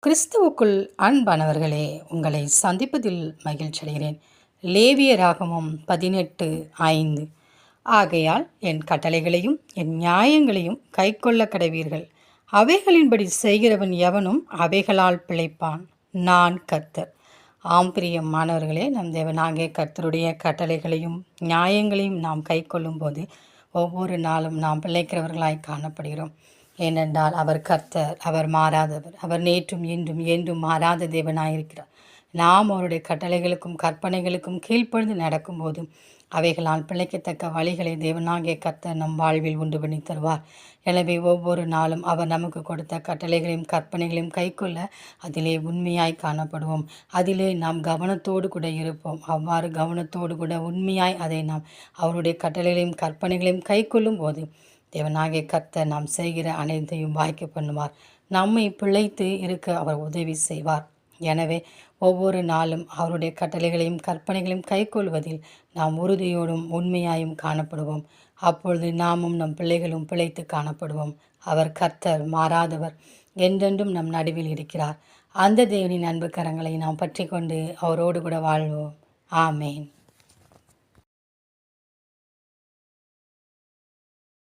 கிறிஸ்துவுக்குள் அன்பானவர்களே, உங்களை சந்திப்பதில் மகிழ்ச்சி அடைகிறேன். லேவியராகமம் 18:5. ஆகையால் என் கட்டளைகளையும் என் நியாயங்களையும் கைக்கொள்ள கடவீர்கள். அவைகளின்படி செய்கிறவன் எவனும் அவைகளால் பிழைப்பான். நான் கர்த்தர். ஆம் பிரியமானவர்களே, நம் தேவனாகிய கர்த்தருடைய கட்டளைகளையும் நியாயங்களையும் நாம் கைக்கொள்ளும் போது ஒவ்வொரு நாளும் நாம் பிழைக்கிறவர்களாய் காணப்படுகிறோம். ஏனென்றால் அவர் கர்த்தர், அவர் மாறாதவர், அவர் நேற்றும் இன்றும் என்றும் மாறாத தேவனாயிருக்கிறார். நாம் அவருடைய கட்டளைகளுக்கும் கற்பனைகளுக்கும் கீழ்ப்படிந்து நடக்கும்போது அவைகளால் பிழைக்கத்தக்க வழிகளை தேவனாகிய கர்த்தர் நம் வாழ்வில் உண்டு பண்ணி தருவார். எனவே ஒவ்வொரு நாளும் அவர் நமக்கு கொடுத்த கட்டளைகளையும் கற்பனைகளையும் கைக்கொள்ள அதிலே உண்மையாய் காணப்படுவோம். அதிலே நாம் கவனத்தோடு கூட இருப்போம். அவ்வாறு கவனத்தோடு கூட உண்மையாய் அதை நாம் அவருடைய கட்டளைகளையும் கற்பனைகளையும் கைக்கொள்ளும் போது தேவனாகிய கர்த்தர் நாம் செய்கிற அனைத்தையும் வாய்க்க பண்ணுவார். நம்மை பிழைத்து இருக்க அவர் உதவி செய்வார். எனவே ஒவ்வொரு நாளும் அவருடைய கட்டளைகளையும் கற்பனைகளையும் கைக்கொள்வதில் நாம் உறுதியோடும் உண்மையாயும் காணப்படுவோம். அப்பொழுது நாமும் நம் பிள்ளைகளும் பிழைத்து காணப்படுவோம். அவர் கர்த்தர், மாறாதவர், என்றென்றும் நம் நடுவில் இருக்கிறார். அந்த தேவனின் அன்பு கரங்களை நாம் பற்றி கொண்டு அவரோடு கூட வாழ்வோம். ஆமேன்.